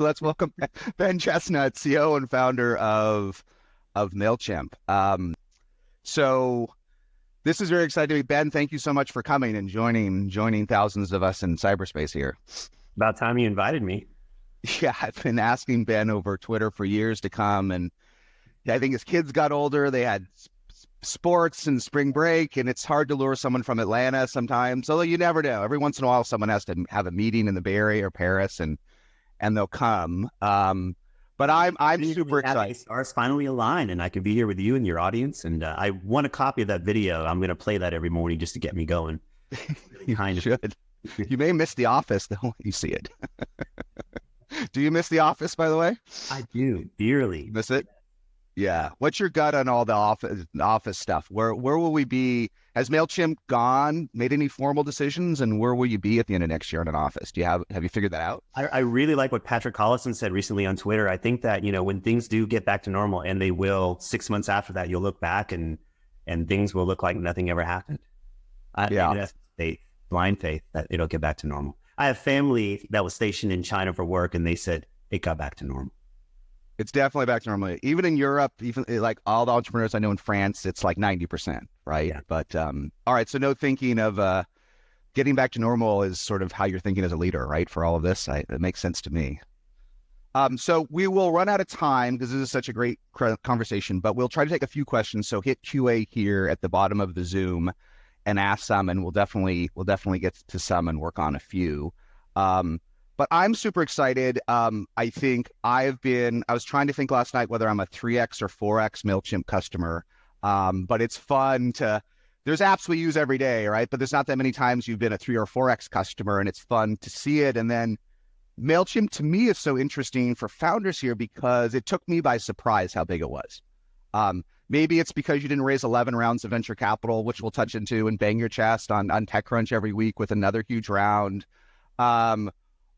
Let's welcome Ben Chestnut, CEO and founder of Mailchimp. So this is very exciting. Ben, thank you so much for coming and joining thousands of us in cyberspace here. About time you invited me. Yeah, I've been asking Ben over Twitter for years to come, and I think as kids got older, they had sports and spring break, and it's hard to lure someone from Atlanta sometimes. Although you never know. Every once in a while, someone has to have a meeting in the Bay Area or Paris, and they'll come. But I'm super excited. Stars finally aligned, and I can be here with you and your audience. And I want a copy of that video. I'm going to play that every morning just to get me going. You should. You may miss The Office though when you see it. Do you miss The Office, by the way? I do dearly. Miss it? Yeah. What's your gut on all the office stuff? Where will we be? Has Mailchimp made any formal decisions, and where will you be at the end of next year in an office? Have you figured that out? I really like what Patrick Collison said recently on Twitter. I think that, when things do get back to normal, and they will, 6 months after that, you'll look back and things will look like nothing ever happened. That's faith, blind faith that it'll get back to normal. I have family that was stationed in China for work, and they said it got back to normal. It's definitely back to normal. Even in Europe, even like all the entrepreneurs I know in France, it's like 90%, right? Yeah. But all right, so no thinking of getting back to normal is sort of how you're thinking as a leader, right? For all of this, it makes sense to me. So we will run out of time because this is such a great conversation, but we'll try to take a few questions. So hit QA here at the bottom of the Zoom and ask some, and we'll definitely get to some and work on a few. But I'm super excited. I think I was trying to think last night whether I'm a 3X or 4X Mailchimp customer. But it's fun there's apps we use every day, right? But there's not that many times you've been a 3 or 4X customer, and it's fun to see it. And then Mailchimp to me is so interesting for founders here because it took me by surprise how big it was. Maybe it's because you didn't raise 11 rounds of venture capital, which we'll touch into and bang your chest on TechCrunch every week with another huge round.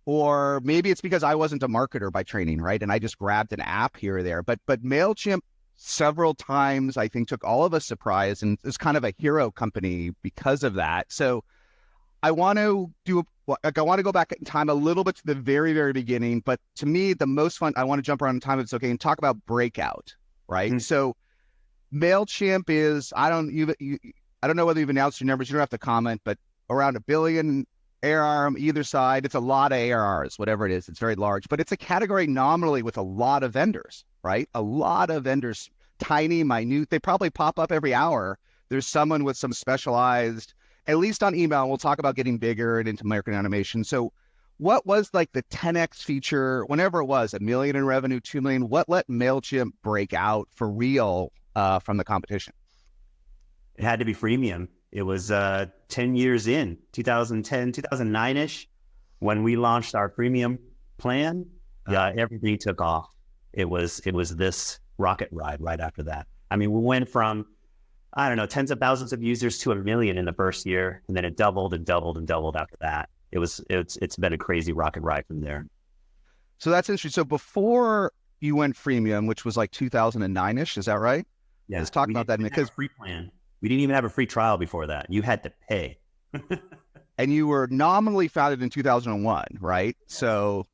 Or maybe it's because I wasn't a marketer by training, right? And I just grabbed an app here or there. But Mailchimp several times, I think, took all of us surprised and is kind of a hero company because of that. So I want to go back in time a little bit to the very, very beginning. But to me, the most fun, I want to jump around in time if it's okay and talk about breakout, right? Mm-hmm. So Mailchimp is, I don't know whether you've announced your numbers. You don't have to comment, but around $1 billion ARR on either side. It's a lot of ARRs, whatever it is. It's very large, but it's a category nominally with a lot of vendors, right? A lot of vendors, tiny, minute. They probably pop up every hour. There's someone with some specialized, at least on email. We'll talk about getting bigger and into marketing automation. So what was like the 10X feature, whenever it was, $1 million in revenue, 2 million, what let Mailchimp break out for real from the competition? It had to be freemium. It was 10 years in, 2010, 2009-ish, when we launched our premium plan. Everything took off. It was this rocket ride right after that. I mean, we went from, I don't know, tens of thousands of users to 1 million in the first year, and then it doubled and doubled and doubled after that. It's been a crazy rocket ride from there. So that's interesting. So before you went freemium, which was like 2009-ish, is that right? Yeah. Let's talk about that because free plan. We didn't even have a free trial before that. You had to pay. And you were nominally founded in 2001, right? So,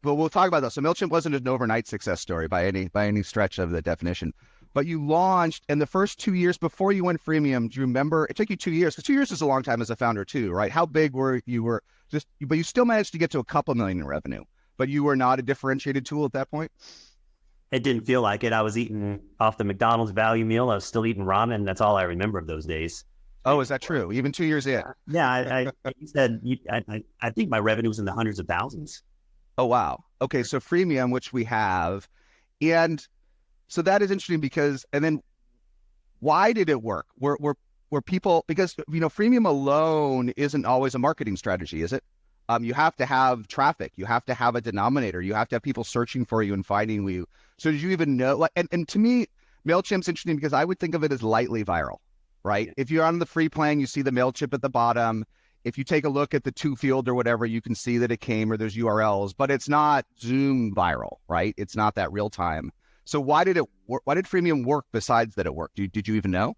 but we'll talk about that. So Mailchimp wasn't an overnight success story by any stretch of the definition. But you launched, and the first 2 years before you went freemium, do you remember? It took you 2 years, because 2 years is a long time as a founder too, right? How big were you? But you still managed to get to a couple million in revenue. But you were not a differentiated tool at that point? It didn't feel like it. I was eating off the McDonald's value meal. I was still eating ramen. That's all I remember of those days. Oh, is that true? Even 2 years in? Yeah, I think my revenue was in the hundreds of thousands. Oh, wow. Okay, so freemium, which we have. And so that is interesting because, and then why did it work? Were people, because, freemium alone isn't always a marketing strategy, is it? You have to have traffic. You have to have a denominator. You have to have people searching for you and finding you. So did you even know? And to me, Mailchimp's interesting because I would think of it as lightly viral, right? If you're on the free plan, you see the Mailchimp at the bottom. If you take a look at the two field or whatever, you can see that it came or there's URLs, but it's not Zoom viral, right? It's not that real time. So why did it work? Why did freemium work besides that it worked? Did you even know?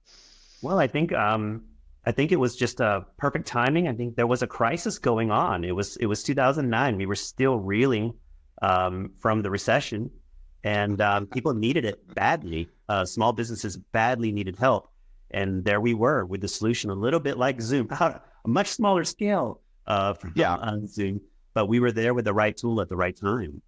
Well, I think it was just a perfect timing. I think there was a crisis going on. It was 2009. We were still reeling from the recession, and people needed it badly. Small businesses badly needed help. And there we were with the solution, a little bit like Zoom, a much smaller scale on Zoom, but we were there with the right tool at the right time.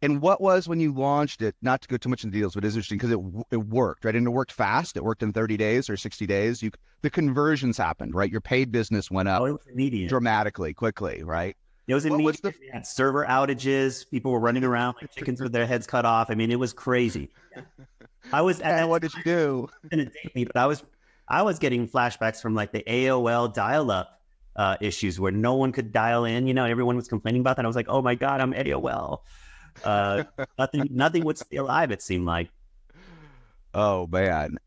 And what was, when you launched it, not to go too much into deals, but it's interesting because it worked, right? And it worked fast. It worked in 30 days or 60 days. The conversions happened, right? Your paid business went up dramatically, quickly, right? It was immediate. We had server outages. People were running around like chickens with their heads cut off. I mean, it was crazy. I was. And what did you do? Didn't date me, but I was getting flashbacks from like the AOL dial-up issues where no one could dial in. You know, everyone was complaining about that. I was like, oh my God, I'm AOL. Nothing would stay alive, it seemed like. Oh man.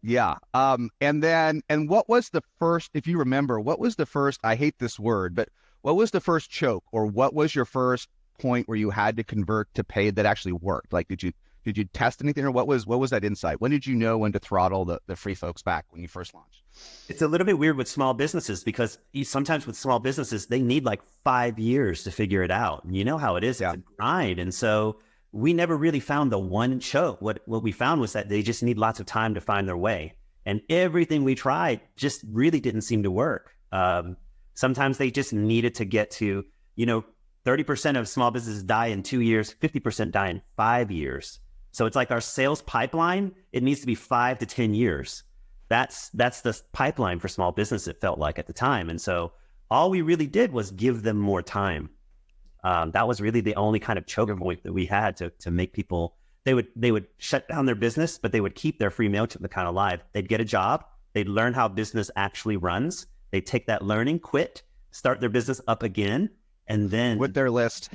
Yeah. And what was the first, if you remember, what was the first, I hate this word, but what was the first choke, or what was your first point where you had to convert to paid that actually worked? Like, did you test anything, or what was that insight? When did you know when to throttle the free folks back when you first launched? It's a little bit weird with small businesses, because sometimes with small businesses, they need like 5 years to figure it out. You know how it is. It's a grind. And so we never really found the one choke. What we found was that they just need lots of time to find their way. And everything we tried just really didn't seem to work. Sometimes they just needed to get to, 30% of small businesses die in 2 years, 50% die in 5 years. So it's like our sales pipeline, it needs to be 5 to 10 years. That's the pipeline for small business, it felt like at the time. And so all we really did was give them more time. That was really the only kind of choke point that we had to make people, they would shut down their business, but they would keep their free Mailchimp account alive. They'd get a job. They'd learn how business actually runs. They'd take that learning, quit, start their business up again, and then with their list.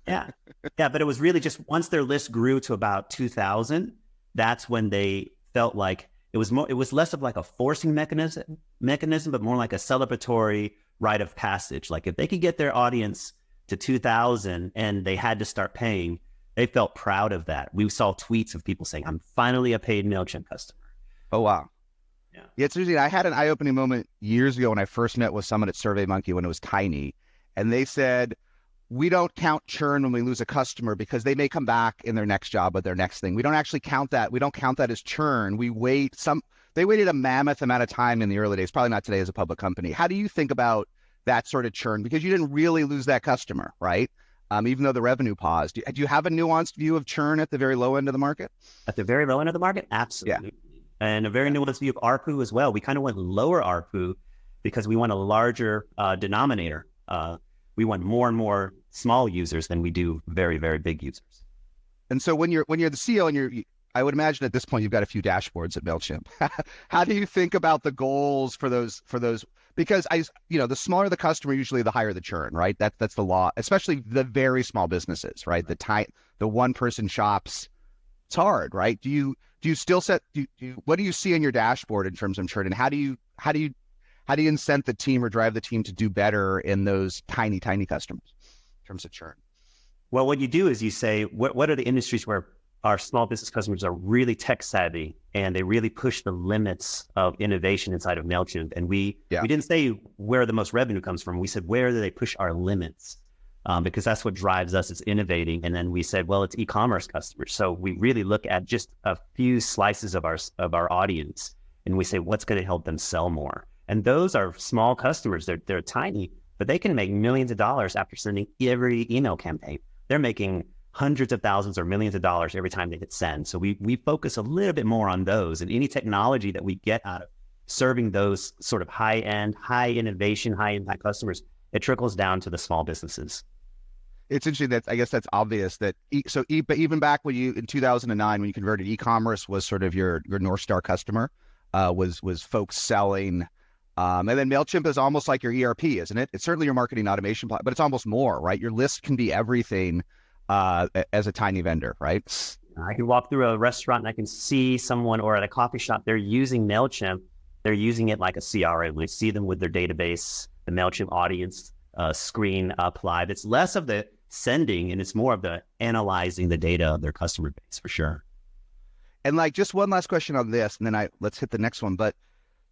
Yeah. But it was really just once their list grew to about 2,000, that's when they felt like it was less of like a forcing mechanism, but more like a celebratory rite of passage. Like if they could get their audience to 2,000 and they had to start paying, they felt proud of that. We saw tweets of people saying, I'm finally a paid Mailchimp customer. Oh, wow. Yeah. It's interesting. I had an eye-opening moment years ago when I first met with someone at SurveyMonkey when it was tiny. And they said, we don't count churn when we lose a customer because they may come back in their next job or their next thing. We don't actually count that. We don't count that as churn. They waited a mammoth amount of time in the early days, probably not today as a public company. How do you think about that sort of churn? Because you didn't really lose that customer, right? Even though the revenue paused. Do you have a nuanced view of churn at the very low end of the market? At the very low end of the market? Absolutely. Yeah. And a very nuanced view of ARPU as well. We kind of went lower ARPU because we want a larger denominator. We want more and more small users than we do very, very big users. And so when you're the CEO and I would imagine at this point you've got a few dashboards at Mailchimp. How do you think about the goals for those? Because the smaller the customer, usually the higher the churn, right? That's the law, especially the very small businesses, right? The one person shops. It's hard, right? Do you still what do you see in your dashboard in terms of churn, and how do you incent the team or drive the team to do better in those tiny customers in terms of churn? Well, what you do is you say, what are the industries where our small business customers are really tech savvy and they really push the limits of innovation inside of Mailchimp? And we didn't say where the most revenue comes from. We said, where do they push our limits? Because that's what drives us, is innovating. And then we said, well, it's e-commerce customers. So we really look at just a few slices of our audience, and we say, what's going to help them sell more? And those are small customers. They're tiny, but they can make millions of dollars after sending every email campaign. They're making hundreds of thousands or millions of dollars every time they hit send. So we focus a little bit more on those, and any technology that we get out of serving those sort of high-end, high innovation, high impact customers, it trickles down to the small businesses. It's interesting that I guess that's obvious that but even back when in 2009, when you converted, e-commerce was sort of your North Star customer, was folks selling. And then Mailchimp is almost like your ERP, isn't it? It's certainly your marketing automation platform, but it's almost more, right? Your list can be everything as a tiny vendor, right? I can walk through a restaurant and I can see someone, or at a coffee shop, they're using Mailchimp. They're using it like a CRM. We see them with their database, the Mailchimp audience screen up live. It's less of the sending and it's more of the analyzing the data of their customer base, for sure. And like, just one last question on this, and then let's hit the next one. But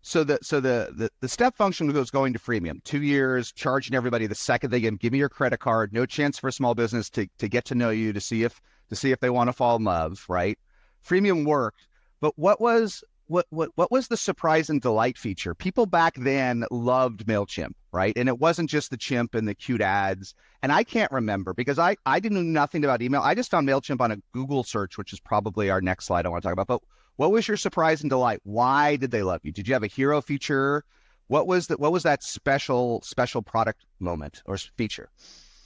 So the step function was going to freemium, 2 years, charging everybody the second they give me your credit card, no chance for a small business to get to know you, to see if they want to fall in love, right? Freemium worked, but what was the surprise and delight feature? People back then loved Mailchimp, right? And it wasn't just the chimp and the cute ads. And I can't remember because I didn't know nothing about email. I just found Mailchimp on a Google search, which is probably our next slide I want to talk about. But what was your surprise and delight? Why did they love you? Did you have a hero feature? What was that special product moment or feature?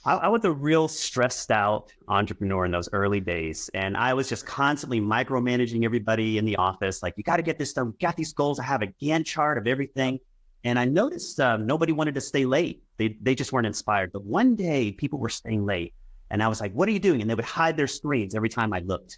I was a real stressed out entrepreneur in those early days. And I was just constantly micromanaging everybody in the office. Like, you got to get this done. We got these goals. I have a Gantt chart of everything. And I noticed nobody wanted to stay late. They just weren't inspired. But one day people were staying late. And I was like, what are you doing? And they would hide their screens every time I looked.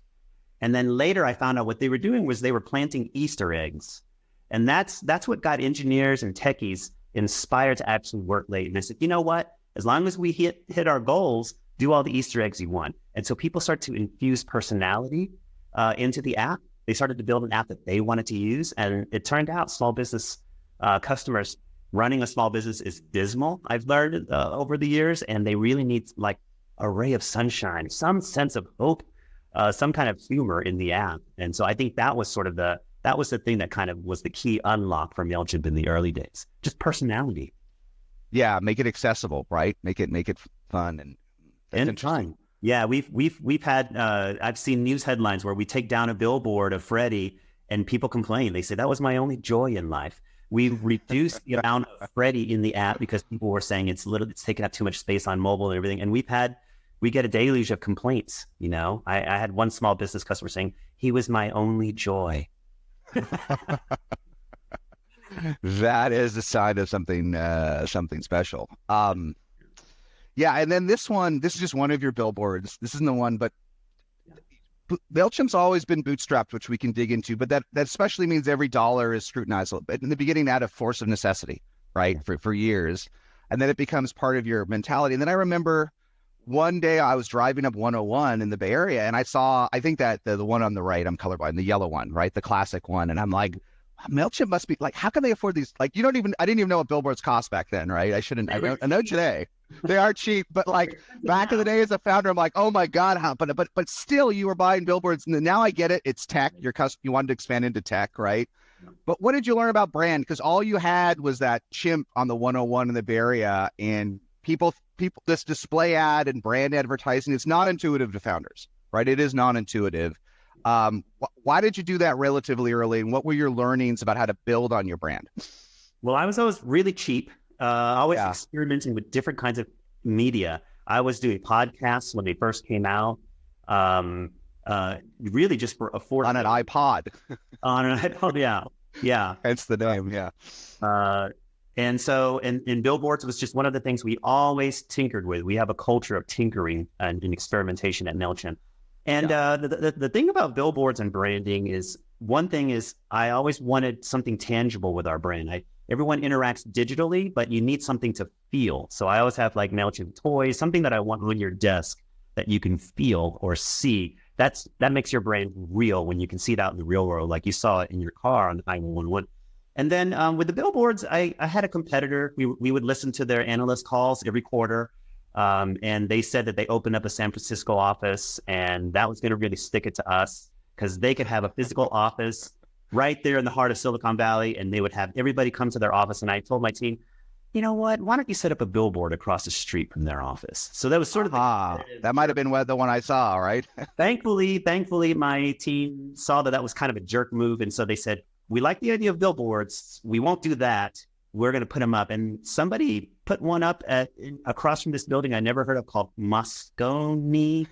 And then later I found out what they were doing was they were planting Easter eggs. And that's what got engineers and techies inspired to actually work late. And I said, you know what? As long as we hit our goals, do all the Easter eggs you want. And so people start to infuse personality into the app. They started to build an app that they wanted to use. And it turned out small business customers running a small business is dismal, I've learned over the years. And they really need like a ray of sunshine, some sense of hope, some kind of humor in the app. And so I think that was the thing that kind of was the key unlock for Mailchimp in the early days, just personality. Yeah, make it accessible, right? Make it fun and fun. Yeah, we've had I've seen news headlines where we take down a billboard of Freddie and people complain. They say that was my only joy in life. We reduced the amount of Freddie in the app because people were saying it's taking up too much space on mobile and everything. And we get a deluge of complaints. You know, I had one small business customer saying he was my only joy. That is a sign of something special. Yeah, and then this is just one of your billboards. This isn't the one, but Mailchimp's always been bootstrapped, which we can dig into, but that especially means every dollar is scrutinized. In the beginning, out of force of necessity, right? For years. And then it becomes part of your mentality. And then I remember one day I was driving up 101 in the Bay Area and I saw, I think that the one on the right, I'm colorblind, the yellow one, right? The classic one. And I'm like, Mailchimp must be like, how can they afford these? Like, I didn't even know what billboards cost back then, right? I know today they are cheap, but like back in the day as a founder, I'm like, oh my God, how, but still you were buying billboards. And now I get it. It's tech. You wanted to expand into tech, right? But what did you learn about brand? Because all you had was that chimp on the 101 in the Bay Area, and people, this display ad and brand advertising, it's not intuitive to founders, right? It is non-intuitive. Why did you do that relatively early, and what were your learnings about how to build on your brand? Well, I was always really cheap, always experimenting with different kinds of media. I was doing podcasts when they first came out, really just for affordable. On an iPod. On an iPod, yeah. Hence the name, yeah. And so in billboards, it was just one of the things we always tinkered with. We have a culture of tinkering and experimentation at Mailchimp. And the thing about billboards and branding is, one thing is I always wanted something tangible with our brand. Everyone interacts digitally, but you need something to feel. So I always have like Mailchimp toys, something that I want on your desk that you can feel or see. That makes your brand real when you can see it out in the real world, like you saw it in your car on the 911. And then with the billboards, I had a competitor. We would listen to their analyst calls every quarter. And they said that they opened up a San Francisco office, and that was going to really stick it to us because they could have a physical office right there in the heart of Silicon Valley, and they would have everybody come to their office. And I told my team, you know what, why don't you set up a billboard across the street from their office? So that was sort of that might have been the one I saw, right? Thankfully, my team saw that was kind of a jerk move. And so they said, we like the idea of billboards. We won't do that. We're going to put them up. And somebody put one up across from this building I never heard of called Moscone.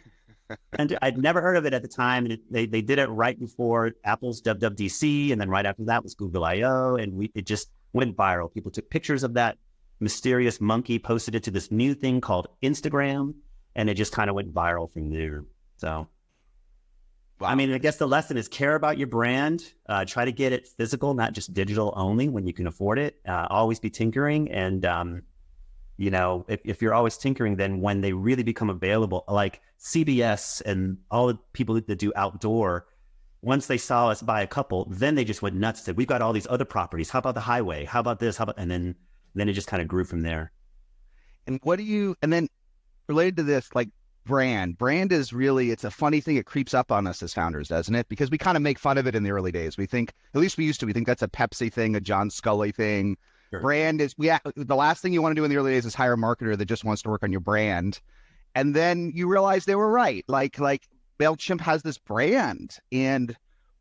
And I'd never heard of it at the time. And they did it right before Apple's WWDC. And then right after that was Google I/O. And it just went viral. People took pictures of that mysterious monkey, posted it to this new thing called Instagram. And it just kind of went viral from there. So, wow. I mean, I guess the lesson is care about your brand. Try to get it physical, not just digital only when you can afford it. Always be tinkering. And, if you're always tinkering, then when they really become available, like CBS and all the people that do outdoor, Once they saw us buy a couple, then they just went nuts. Said, we've got all these other properties. How about the highway? How about this? How about, and then it just kind of grew from there. And and then related to this, like brand is really, it's a funny thing. It creeps up on us as founders, doesn't it? Because we kind of make fun of it in the early days. We think, at least we used to, we think that's a Pepsi thing, a John Scully thing. Sure. Brand is, the last thing you want to do in the early days is hire a marketer that just wants to work on your brand. And then you realize they were right. Like Mailchimp has this brand, and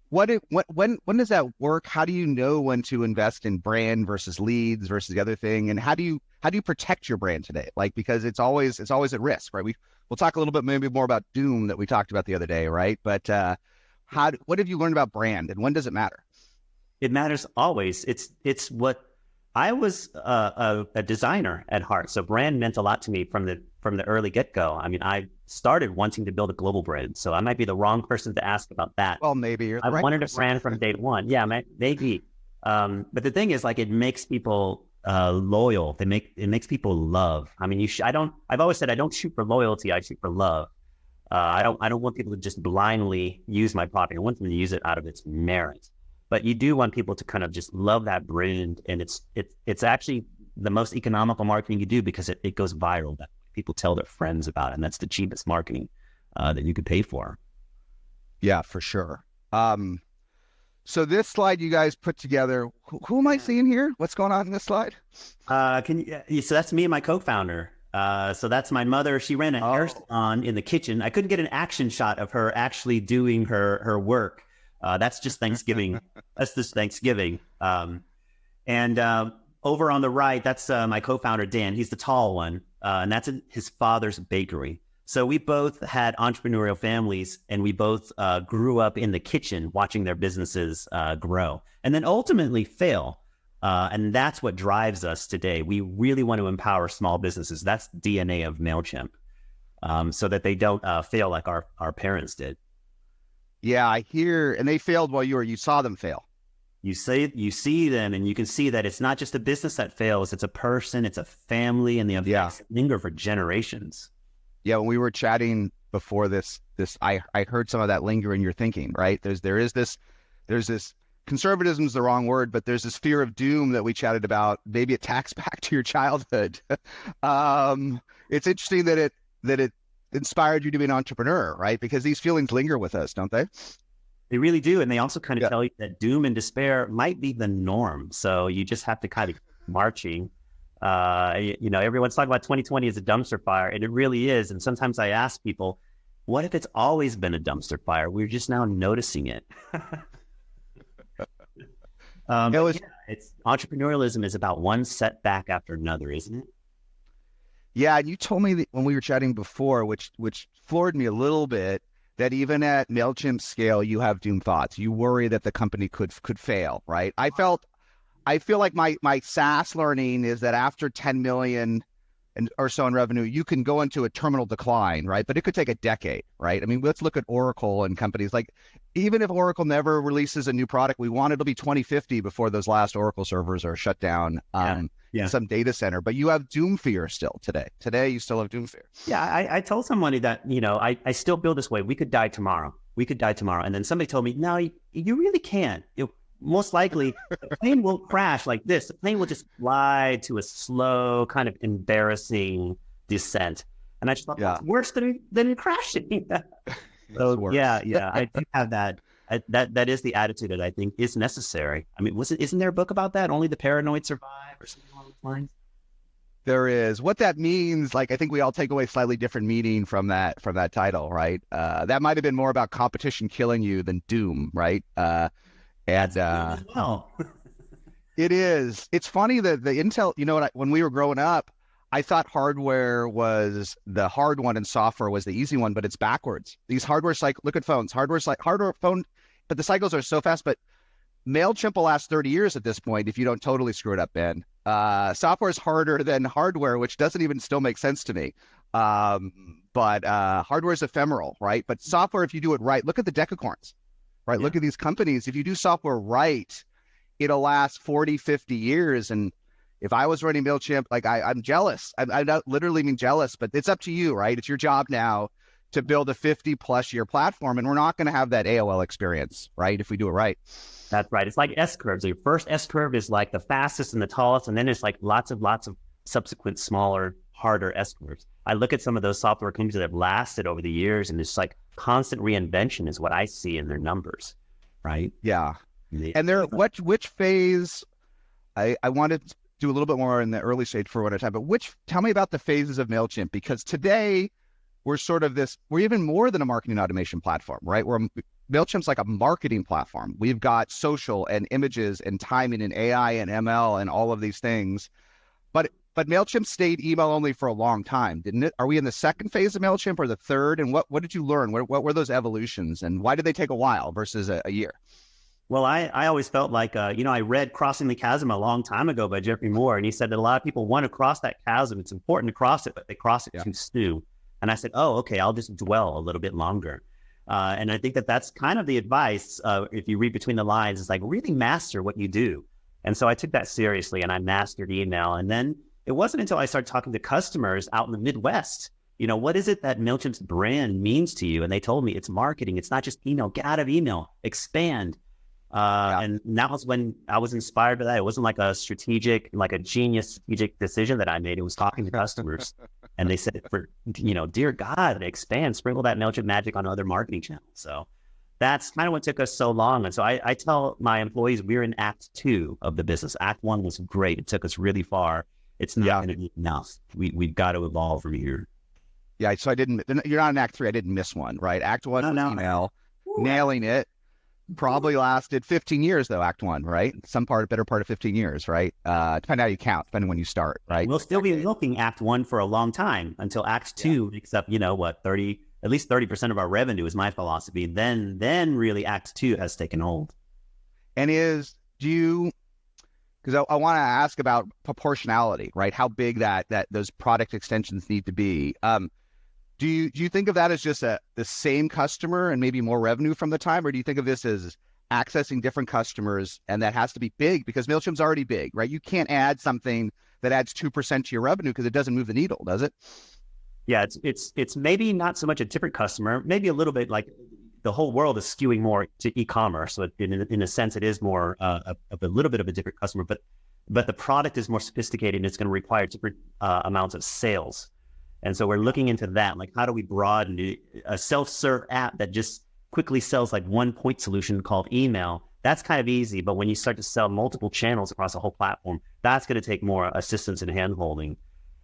when does that work? How do you know when to invest in brand versus leads versus the other thing? And how do you protect your brand today? Like, because it's always at risk, right? We'll talk a little bit maybe more about Doom that we talked about the other day, right? But what have you learned about brand, and when does it matter? It matters always. It's what I was a designer at heart, so brand meant a lot to me from the early get-go. I mean, I started wanting to build a global brand, so I might be the wrong person to ask about that. Well, maybe you're I right wanted a brand from day one. Yeah, maybe. But the thing is, like, it makes people loyal. It makes people love. I mean, I've always said I don't shoot for loyalty. I shoot for love. I don't want people to just blindly use my product. I want them to use it out of its merit. But you do want people to kind of just love that brand, and it's actually the most economical marketing you do, because it goes viral. That people tell their friends about it, and that's the cheapest marketing that you could pay for. Yeah, for sure. So this slide you guys put together, who am I seeing here? What's going on in this slide? So that's me and my co-founder. So that's my mother. She ran a hair salon in the kitchen. I couldn't get an action shot of her actually doing her work. That's just Thanksgiving. That's just Thanksgiving. And over on the right, that's my co-founder, Dan. He's the tall one. And that's his father's bakery. So we both had entrepreneurial families, and we both grew up in the kitchen watching their businesses grow and then ultimately fail. And that's what drives us today. We really want to empower small businesses. That's the DNA of Mailchimp, so that they don't fail like our parents did. Yeah, I hear, and they failed while you saw them fail. You see them, and you can see that it's not just a business that fails. It's a person, it's a family, and the effects linger for generations. Yeah, when we were chatting before this, I heard some of that linger in your thinking, right? There's this conservatism is the wrong word, but there's this fear of doom that we chatted about. Maybe it tacks back to your childhood. It's interesting that it inspired you to be an entrepreneur, right? Because these feelings linger with us, don't they? They really do. And they also kind of tell you that doom and despair might be the norm. So you just have to kind of keep marching. Everyone's talking about 2020 as a dumpster fire, and it really is. And sometimes I ask people, what if it's always been a dumpster fire? We're just now noticing it. It's entrepreneurialism is about one setback after another, isn't it? Yeah, and you told me that when we were chatting before, which floored me a little bit, that even at Mailchimp scale, you have doom thoughts. You worry that the company could fail, right? I feel like my SaaS learning is that after 10 million or so in revenue, you can go into a terminal decline, right? But it could take a decade, right? I mean, let's look at Oracle and companies like, even if Oracle never releases a new product, we want it to be 2050 before those last Oracle servers are shut down in some data center. But you have doom fear still today. Today, you still have doom fear. Yeah, I told somebody that, I still feel this way. We could die tomorrow. And then somebody told me, no, you really can't. Most likely, the plane will crash like this. The plane will just fly to a slow, kind of embarrassing descent. And I just thought, that's worse than crashing. So, I do have that. That is the attitude that I think is necessary. I mean, isn't there a book about that? Only the paranoid survive, or something along those lines? There is. What that means, like, I think we all take away slightly different meaning from that title, right? That might have been more about competition killing you than doom, right? It is. It's funny that the Intel, when we were growing up, I thought hardware was the hard one and software was the easy one, but it's backwards. These hardware cycle, look at phones, hardware phone, but the cycles are so fast. But Mailchimp will last 30 years at this point if you don't totally screw it up, Ben. Software is harder than hardware, which doesn't even still make sense to me. But hardware is ephemeral, right? But software, if you do it right, look at the decacorns. Right. Yeah. Look at these companies. If you do software right, it'll last 40, 50 years. And if I was running Mailchimp, like I'm jealous. I don't literally mean jealous, but it's up to you, right? It's your job now to build a 50+ year platform, and we're not going to have that AOL experience, right? If we do it right. That's right. It's like S curves. Your first S curve is like the fastest and the tallest, and then it's like lots of subsequent smaller, harder S curves. I look at some of those software companies that have lasted over the years, and it's like constant reinvention is what I see in their numbers, right? Yeah. And there, which phase? I want to do a little bit more in the early stage for what I time, but tell me about the phases of Mailchimp, because today we're sort of we're even more than a marketing automation platform, right? Mailchimp's like a marketing platform. We've got social and images and timing and AI and ML and all of these things. But Mailchimp stayed email only for a long time, didn't it? Are we in the second phase of Mailchimp or the third? And what did you learn? What were those evolutions, and why did they take a while versus a year? Well, I always felt like, I read Crossing the Chasm a long time ago by Jeffrey Moore, and he said that a lot of people want to cross that chasm. It's important to cross it, but they cross it too soon. And I said, oh, okay, I'll just dwell a little bit longer. And I think that that's kind of the advice, if you read between the lines, is like really master what you do. And so I took that seriously, and I mastered email. And then it wasn't until I started talking to customers out in the Midwest, what is it that Mailchimp's brand means to you? And they told me it's marketing. It's not just email. Get out of email. Expand. And that was when I was inspired by that. It wasn't like a genius strategic decision that I made. It was talking to customers, and they said, dear God, expand, sprinkle that Mailchimp magic on other marketing channels. So that's kind of what took us so long. And so I tell my employees we're in Act 2 of the business. Act 1 was great. It took us really far. It's not going to be enough. We've got to evolve from here. Yeah. So you're not in Act 3. I didn't miss one, right? Act 1 was email, nailing it. Probably lasted 15 years though, Act 1, right? Better part of 15 years, right? Depending how you count, depending when you start, right? We'll still be milking Act 1 for a long time until Act 2 makes up, at least 30% of our revenue is my philosophy. Then really Act 2 has taken hold. And because I want to ask about proportionality, right? How big that those product extensions need to be. Do you think of that as just the same customer and maybe more revenue from the time, or do you think of this as accessing different customers, and that has to be big because Mailchimp's already big, right? You can't add something that adds 2% to your revenue because it doesn't move the needle, does it? Yeah, it's maybe not so much a different customer, maybe a little bit like the whole world is skewing more to e-commerce. So in a sense, it is more of a little bit of a different customer, but the product is more sophisticated, and it's going to require different amounts of sales. And so we're looking into that, like how do we broaden a self-serve app that just quickly sells like one point solution called email? That's kind of easy, but when you start to sell multiple channels across the whole platform, that's going to take more assistance and hand-holding.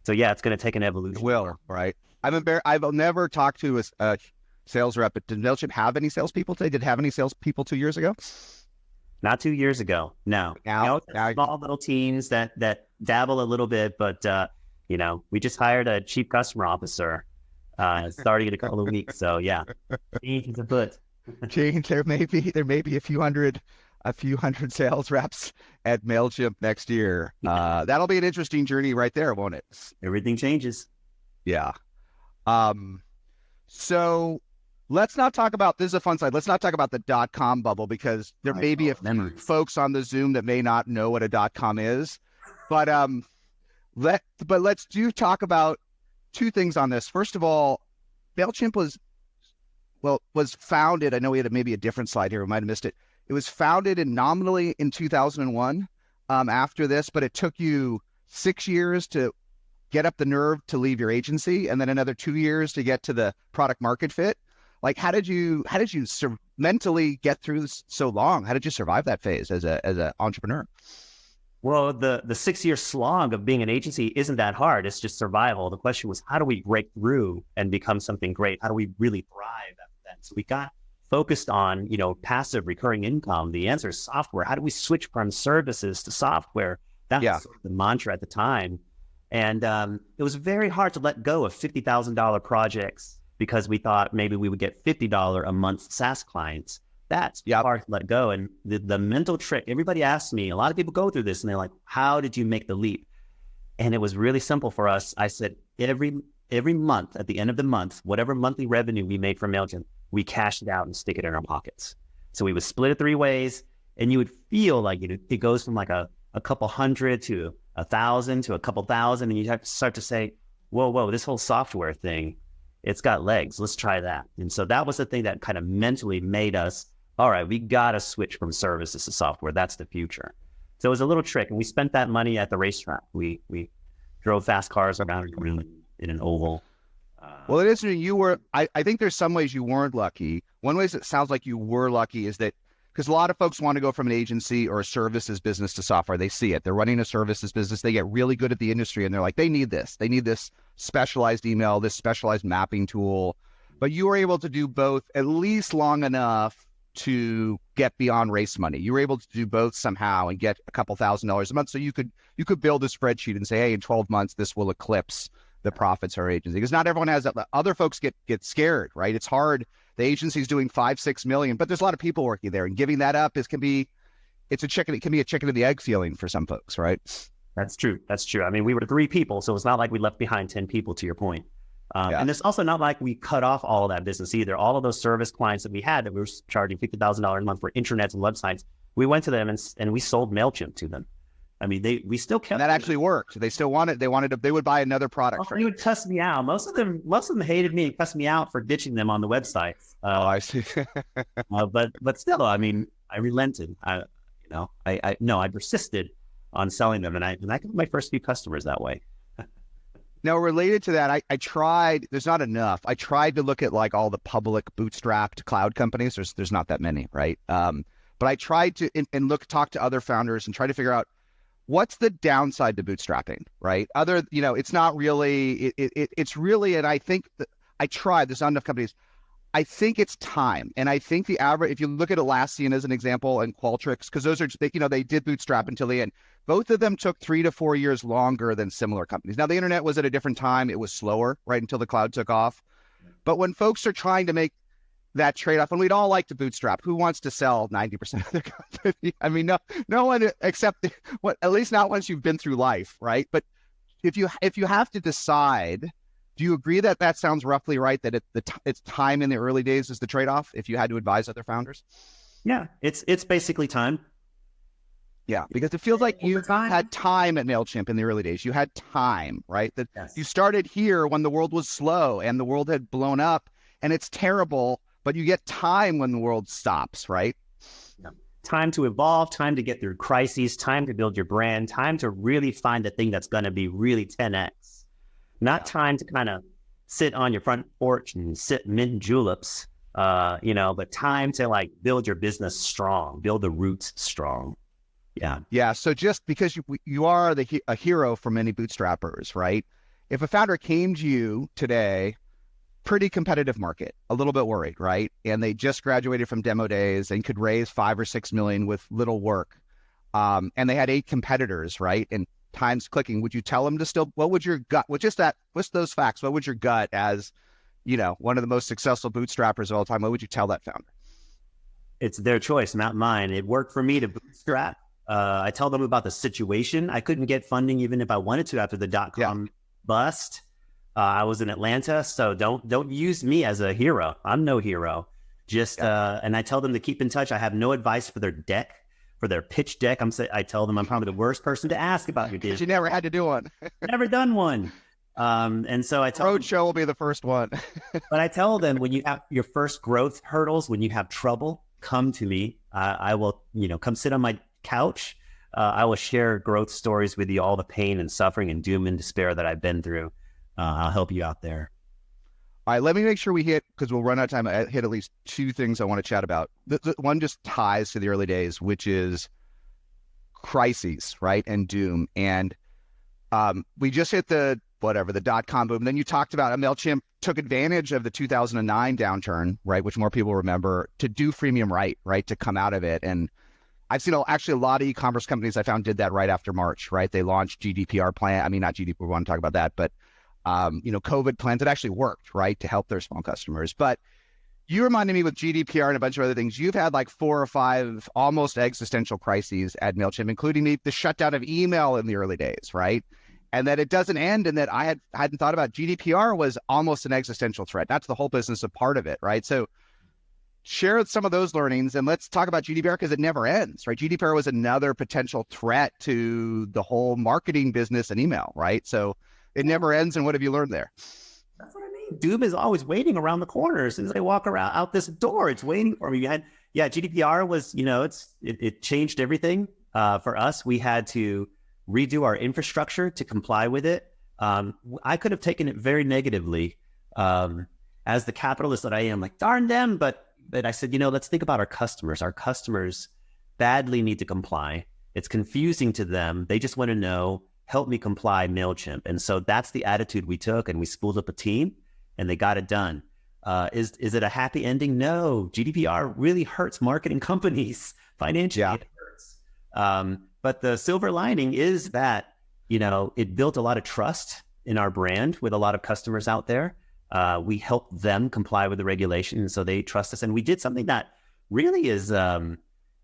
So yeah, it's going to take an evolution. It will, right? I've never talked to a sales rep, but did Mailchimp have any salespeople today? Did it have any salespeople 2 years ago? Not 2 years ago, no. Now small little teams that dabble a little bit, but we just hired a chief customer officer starting in a couple of weeks. So yeah, change is afoot. Change. There may be a few hundred sales reps at Mailchimp next year. That'll be an interesting journey right there, won't it? Everything changes. Yeah. So let's not talk about, this is a fun slide. Let's not talk about the .com bubble, because there may be a few folks on the Zoom that may not know what a .com is, but let's talk about two things on this. First of all, Mailchimp was founded. I know we had maybe a different slide here. We might have missed it. It was founded nominally in 2001 after this, but it took you 6 years to get up the nerve to leave your agency, and then another 2 years to get to the product market fit. Like, how did you mentally get through so long? How did you survive that phase as an entrepreneur? Well, the 6-year slog of being an agency isn't that hard. It's just survival. The question was, how do we break through and become something great? How do we really thrive after that? So we got focused on, passive recurring income. The answer is software. How do we switch from services to software? That was sort of the mantra at the time. And it was very hard to let go of $50,000 projects because we thought maybe we would get $50 a month SaaS clients. That's hard to let go. And the mental trick, everybody asks me, a lot of people go through this and they're like, how did you make the leap? And it was really simple for us. I said, every month, at the end of the month, whatever monthly revenue we made from Mailchimp, we cash it out and stick it in our pockets. So we would split it 3 ways, and you would feel like it goes from like a couple hundred to 1,000 to a couple thousand. And you have to start to say, whoa, this whole software thing, It's got legs. Let's try that. And so that was the thing that kind of mentally made us, all right, we got to switch from services to software. That's the future. So it was a little trick. And we spent that money at the racetrack. We drove fast cars around in an oval. Well, it is. I think there's some ways you weren't lucky. One way it sounds like you were lucky is that because a lot of folks want to go from an agency or a services business to software. They see it. They're running a services business. They get really good at the industry and they're like, they need this. They need this specialized email, this specialized mapping tool. But you were able to do both at least long enough to get beyond race money. You were able to do both somehow and get a couple $1,000s a month. So you could build a spreadsheet and say, hey, in 12 months, this will eclipse the profits of our agency. Because not everyone has that. Other folks get scared, right? It's hard. The agency's doing 5-6 million, but there's a lot of people working there, and giving that up can be a chicken and the egg feeling for some folks, right? That's true. I mean, we were 3 people, so it's not like we left behind 10 people, to your point. And it's also not like we cut off all of that business either. All of those service clients that we had that we were charging $50,000 a month for intranets and websites, we went to them and we sold Mailchimp to them. I mean, we still kept. And that actually worked. They still wanted. They would buy another product. They would cuss me out. Most of them hated me and cussed me out for ditching them on the website. I see. but still, I mean, I relented. I persisted on selling them, and I got my first few customers that way. Now, related to that, I tried. There's not enough. I tried to look at like all the public bootstrapped cloud companies. There's not that many, right? But I tried to talk to other founders and try to figure out what's the downside to bootstrapping, right? It's not really. It's really, and I think that I tried. There's not enough companies. I think it's time, and I think the average. If you look at Atlassian as an example and Qualtrics, because those are they did bootstrap until the end. Both of them took 3 to 4 years longer than similar companies. Now, the internet was at a different time. It was slower, right, until the cloud took off. But when folks are trying to make that trade-off, and we'd all like to bootstrap. Who wants to sell 90% of their company? I mean, no one except at least not once you've been through life, right? But if you have to decide, do you agree that sounds roughly right? That it's time in the early days is the trade-off if you had to advise other founders? Yeah, it's basically time. Yeah, because it feels like you had time at Mailchimp in the early days. You had time, right? Yes. You started here when the world was slow and the world had blown up, and it's terrible. But you get time when the world stops, right? Yeah. Time to evolve, time to get through crises, time to build your brand, time to really find the thing that's going to be really 10x. Not time to kind of sit on your front porch and sit mint juleps, but time to like build your business strong, build the roots strong. Yeah. Yeah. So just because you are a hero for many bootstrappers, right? If a founder came to you today, pretty competitive market, a little bit worried, right? And they just graduated from demo days and could raise 5 or 6 million with little work. And they had 8 competitors, right? And time's clicking. Would you tell them to still, what would your gut, what's those facts? What would your gut as, one of the most successful bootstrappers of all time, what would you tell that founder? It's their choice, not mine. It worked for me to bootstrap. I tell them about the situation. I couldn't get funding even if I wanted to after the .com bust. I was in Atlanta, so don't use me as a hero. I'm no hero. And I tell them to keep in touch. I have no advice for their deck, for their pitch deck. I tell them I'm probably the worst person to ask about your business. You never had to do one. Never done one. And so I tell them, Roadshow will be the first one. But I tell them, when you have your first growth hurdles, when you have trouble, come to me. I will, come sit on my couch. I will share growth stories with you, all the pain and suffering and doom and despair that I've been through. I'll help you out there. All right, let me make sure we hit, because we'll run out of time, I hit at least 2 things I want to chat about. The one just ties to the early days, which is crises, right, and doom. And we just hit the .com boom. Then you talked about Mailchimp took advantage of the 2009 downturn, right, which more people remember, to do freemium right, to come out of it. And I've seen actually a lot of e-commerce companies I found did that right after March, right? They launched GDPR plan. I mean, not GDPR, we want to talk about that, but COVID plans that actually worked, right, to help their small customers. But you reminded me with GDPR and a bunch of other things, you've had like 4 or 5 almost existential crises at Mailchimp, including the shutdown of email in the early days, right? And that it doesn't end, and that I hadn't thought about GDPR was almost an existential threat. That's the whole business, a part of it, right? So share some of those learnings, and let's talk about GDPR, because it never ends, right? GDPR was another potential threat to the whole marketing business and email, right? So it never ends. And what have you learned there? That's what I Doom is always waiting around the corner. As soon as I walk around out this door, it's waiting for me. GDPR was, it changed everything for us. We had to redo our infrastructure to comply with it. I could have taken it very negatively as the capitalist that I am, like, darn them. But I said, let's think about our customers. Our customers badly need to comply. It's confusing to them. They just want to know, help me comply, Mailchimp. And so that's the attitude we took, and we spooled up a team and they got it done. Is it a happy ending? No. GDPR really hurts marketing companies financially. Yeah. It hurts. But the silver lining is that, it built a lot of trust in our brand with a lot of customers out there. We helped them comply with the regulation, and so they trust us. And we did something that really is,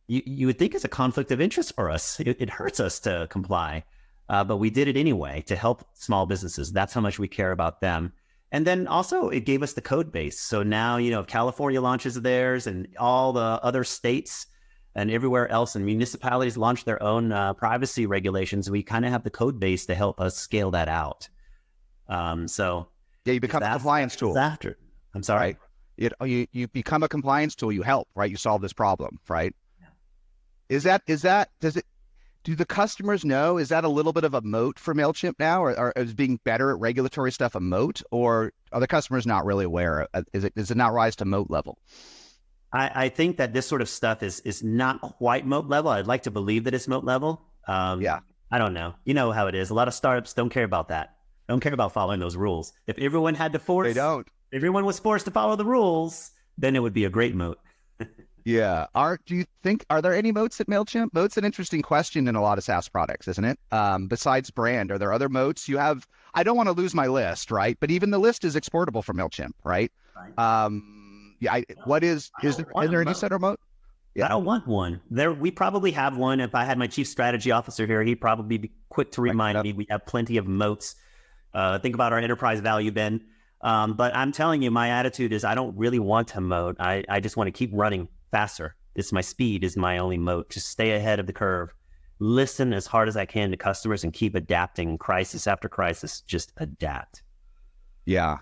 you would think is a conflict of interest for us. It hurts us to comply, but we did it anyway to help small businesses. That's how much we care about them. And then also it gave us the code base. So now, if California launches theirs and all the other states and everywhere else and municipalities launch their own privacy regulations, we kind of have the code base to help us scale that out. You become a compliance tool. SaaStr. I'm sorry. Right. You become a compliance tool. You help, right? You solve this problem, right? Yeah. Do the customers know? Is that a little bit of a moat for Mailchimp now, or is being better at regulatory stuff a moat, or are the customers not really aware? Does it not rise to moat level? I think that this sort of stuff is not quite moat level. I'd like to believe that it's moat level. I don't know. You know how it is. A lot of startups don't care about that. Don't care about following those rules. If everyone had to force, they don't. If everyone was forced to follow the rules, then it would be a great moat. Yeah. Are there any moats at Mailchimp? Moat's an interesting question in a lot of SaaS products, isn't it? Besides brand, are there other moats you have? I don't want to lose my list, right? But even the list is exportable from Mailchimp, right? Is there any set or moat? Yeah. I don't want one. We probably have one. If I had my chief strategy officer here, he'd probably be quick to remind me we have plenty of moats. Think about our enterprise value, Ben. But I'm telling you, my attitude is I don't really want a moat. I just want to keep running faster. My speed is my only moat. Just stay ahead of the curve. Listen as hard as I can to customers and keep adapting crisis after crisis. Just adapt. Yeah.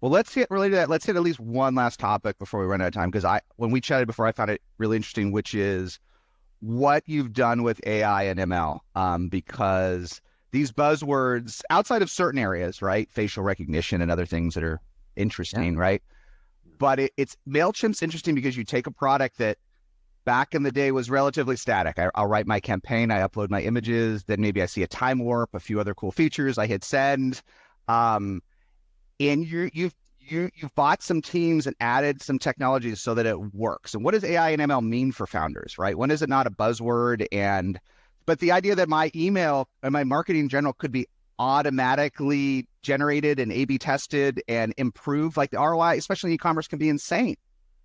Well, let's hit related to that. Let's hit at least one last topic before we run out of time. Because when we chatted before, I found it really interesting, which is what you've done with AI and ML. Because these buzzwords outside of certain areas, right? Facial recognition and other things that are interesting, right? But it's Mailchimp's interesting because you take a product that back in the day was relatively static. I'll write my campaign, I upload my images, then maybe I see a time warp, a few other cool features, I hit send. And you've bought some teams and added some technologies so that it works. And what does AI and ML mean for founders, right? When is it not a buzzword? But the idea that my email and my marketing in general could be automatically generated and A/B tested and improved, like the ROI, especially in e-commerce, can be insane,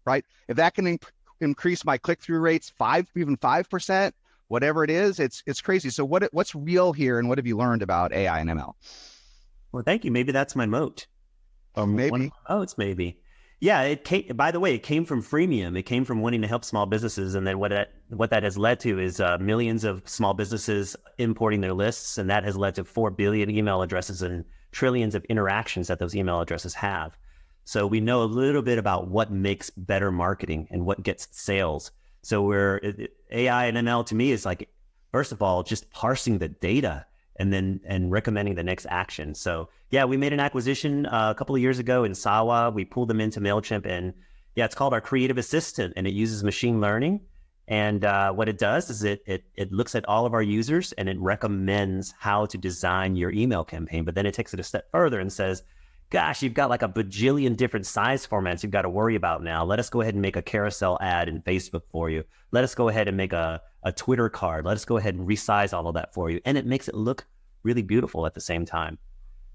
right? If that can increase my click-through rates 5%, whatever it is, it's crazy. So what's real here, and what have you learned about AI and ML? Well, thank you. Maybe that's my moat. Maybe. One of my moats, maybe. Yeah, by the way, it came from freemium. It came from wanting to help small businesses. And then what that has led to is millions of small businesses importing their lists. And that has led to 4 billion email addresses and trillions of interactions that those email addresses have. So we know a little bit about what makes better marketing and what gets sales. So AI and ML to me is like, first of all, just parsing the data and recommending the next action. So yeah, we made an acquisition a couple of years ago in Sawa. We pulled them into Mailchimp, and yeah, it's called our Creative Assistant, and it uses machine learning. And what it does is it looks at all of our users and it recommends how to design your email campaign. But then it takes it a step further and says, gosh, you've got like a bajillion different size formats you've got to worry about now. Let us go ahead and make a carousel ad in Facebook for you. Let us go ahead and make a Twitter card. Let us go ahead and resize all of that for you. And it makes it look really beautiful at the same time.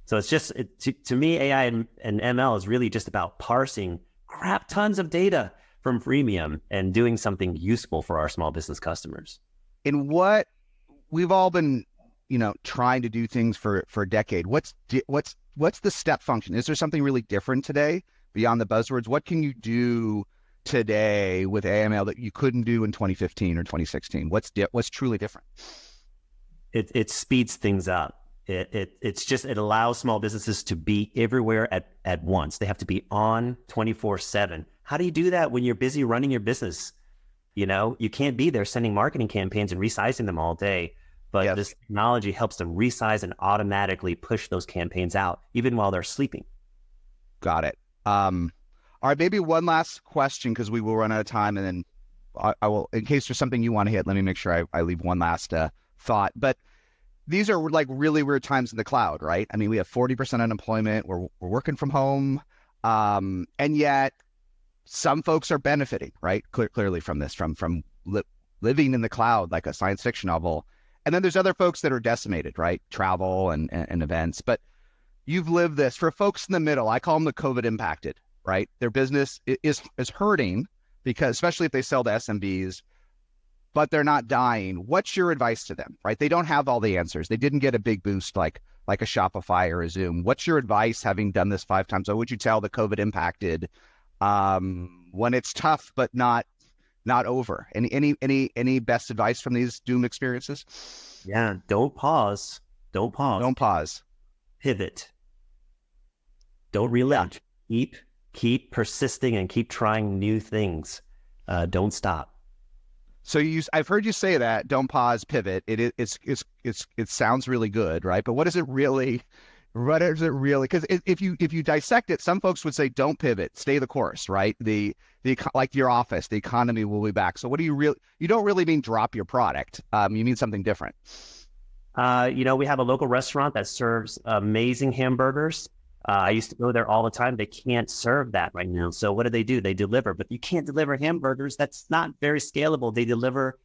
So it's just, to me, AI and ML is really just about parsing crap tons of data from freemium and doing something useful for our small business customers. And what we've all been, trying to do things for a decade. What's the step function? Is there something really different today beyond the buzzwords? What can you do today with AML that you couldn't do in 2015 or 2016? What's truly different? It speeds things up. It allows small businesses to be everywhere at once. They have to be on 24/7. How do you do that when you're busy running your business? You can't be there sending marketing campaigns and resizing them all day. But this technology helps them resize and automatically push those campaigns out, even while they're sleeping. Got it. All right, maybe one last question, because we will run out of time, and then I will, in case there's something you want to hit, let me make sure I leave one last thought. But these are like really weird times in the cloud, right? I mean, we have 40% unemployment. We're working from home. And yet some folks are benefiting, right? Clearly from this, from living in the cloud, like a science fiction novel. And then there's other folks that are decimated, right? Travel and events. But you've lived this. For folks in the middle, I call them the COVID impacted, right? Their business is hurting, because especially if they sell to SMBs, but they're not dying. What's your advice to them, right? They don't have all the answers. They didn't get a big boost like a Shopify or a Zoom. What's your advice, having done this 5 times? What would you tell the COVID impacted when it's tough but not over? Any best advice from these Doom experiences? Yeah, don't pause. Don't pause. Pivot. Don't relent. Keep persisting and keep trying new things. Don't stop. So I've heard you say that. Don't pause, pivot. It sounds really good, right? But what is it really? What is it really? Because if you dissect it, some folks would say don't pivot, stay the course, right? Like your office, the economy will be back. So what do you don't really mean drop your product. You mean something different. We have a local restaurant that serves amazing hamburgers. I used to go there all the time. They can't serve that right now. So what do? They deliver, but you can't deliver hamburgers. That's not very scalable. They deliver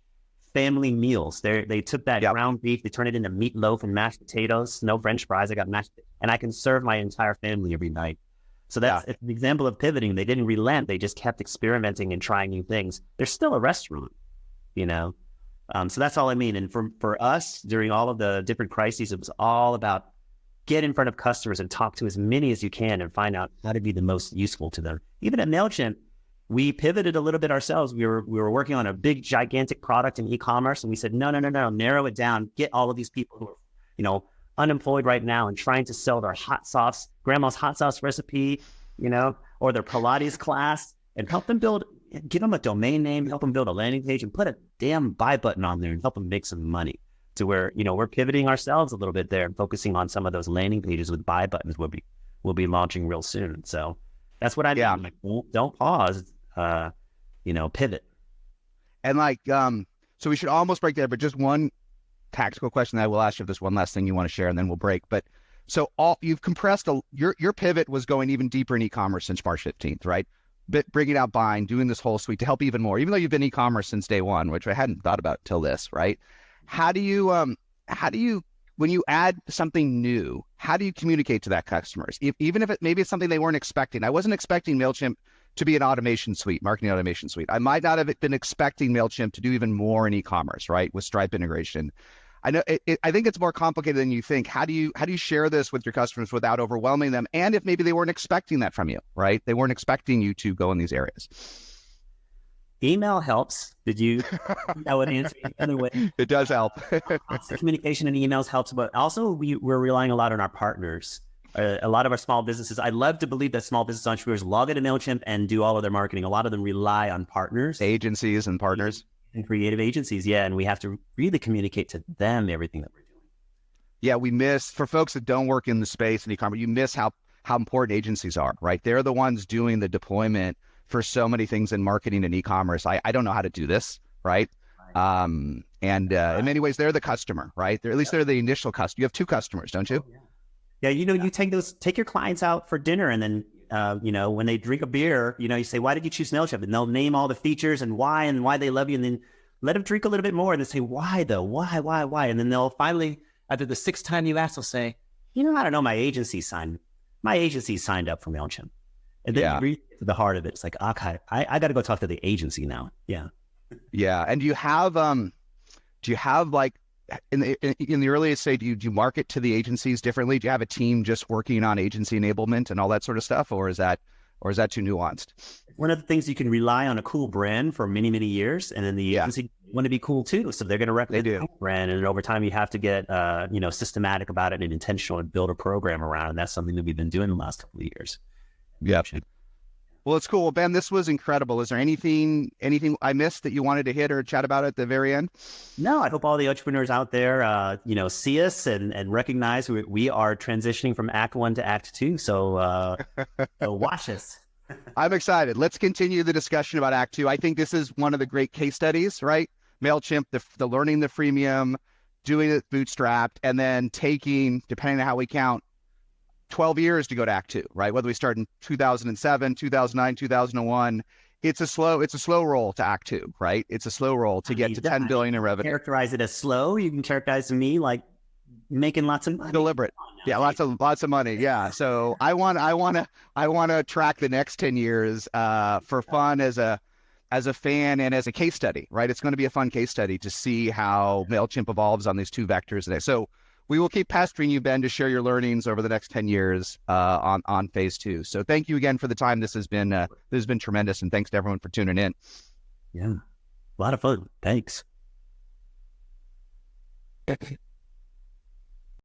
family meals. They took that ground beef, they turned it into meatloaf and mashed potatoes, no French fries. I got mashed, and I can serve my entire family every night. So it's an example of pivoting. They didn't relent. They just kept experimenting and trying new things. They're still a restaurant, So that's all I mean. And for us, during all of the different crises, it was all about get in front of customers and talk to as many as you can and find out how to be the most useful to them. Even at Mailchimp, we pivoted a little bit ourselves. We were working on a big, gigantic product in e-commerce, and we said, no, narrow it down. Get all of these people who are, unemployed right now and trying to sell their hot sauce, grandma's hot sauce recipe, or their Pilates class, and help them give them a domain name, help them build a landing page, and put a damn buy button on there and help them make some money. To where, we're pivoting ourselves a little bit there and focusing on some of those landing pages with buy buttons we'll be launching real soon. So that's what I do. I'm like, don't pause, pivot. And so we should almost break there, but just one tactical question that I will ask you, if there's one last thing you want to share, and then we'll break. But so you've compressed, your pivot was going even deeper in e-commerce since March 15th, right? Bringing out buying, doing this whole suite to help even more, even though you've been e-commerce since day one, which I hadn't thought about till this, right? How do you, when you add something new, how do you communicate to that customers? Even if maybe it's something they weren't expecting. I wasn't expecting Mailchimp to be an automation suite, marketing automation suite. I might not have been expecting Mailchimp to do even more in e-commerce, right? With Stripe integration. I know I think it's more complicated than you think. How do you share this with your customers without overwhelming them? And if maybe they weren't expecting that from you, right? They weren't expecting you to go in these areas. Email helps. That would answer the other way. It does help. Constant communication in emails helps, but also we're relying a lot on our partners. A lot of our small businesses, I love to believe that small business entrepreneurs log into Mailchimp and do all of their marketing. A lot of them rely on partners. Agencies and partners. And creative agencies, and we have to really communicate to them everything that we're doing. Yeah, for folks that don't work in the space in e-commerce, you miss how important agencies are, right? They're the ones doing the deployment for so many things in marketing and e-commerce. I don't know how to do this, right? In many ways, they're the customer, right? At least they're the initial customer. You have 2 customers, don't you? Yeah, you take your clients out for dinner, and then when they drink a beer, you say, why did you choose Mailchimp? And they'll name all the features and why they love you, and then let them drink a little bit more, and they say, why though? Why? And then they'll finally, after the 6th time you ask, they'll say, I don't know, my agency signed up for Mailchimp. And then you read to the heart of it. It's like, okay, I got to go talk to the agency now. Yeah. Yeah. And do you have like in the earliest stage, do you market to the agencies differently? Do you have a team just working on agency enablement and all that sort of stuff? Or is that too nuanced? One of the things, you can rely on a cool brand for many, many years, and then the agency want to be cool too. So they're going to recommend the brand. And over time, you have to get, systematic about it and intentional and build a program around. And that's something that we've been doing the last couple of years. Yeah. Well, it's cool. Well, Ben, this was incredible. Is there anything I missed that you wanted to hit or chat about at the very end? No, I hope all the entrepreneurs out there, see us and recognize we are transitioning from Act 1 to Act 2. So watch us. I'm excited. Let's continue the discussion about Act 2. I think this is one of the great case studies, right? Mailchimp, the learning the freemium, doing it bootstrapped, and then taking, depending on how we count, 12 years to go to Act 2, right? Whether we start in 2007, 2009, 2001, it's a slow roll to Act 2, right? It's a slow roll to get to 10 billion in revenue. Characterize it as slow. You can characterize me like making lots of money. Deliberate. Yeah, lots of money. Yeah. So I want to track the next 10 years for fun as a fan and as a case study, right? It's going to be a fun case study to see how Mailchimp evolves on these two vectors today. So we will keep pestering you, Ben, to share your learnings over the next 10 years on phase 2. So thank you again for the time. This has been tremendous, and thanks to everyone for tuning in. Yeah, a lot of fun. Thanks.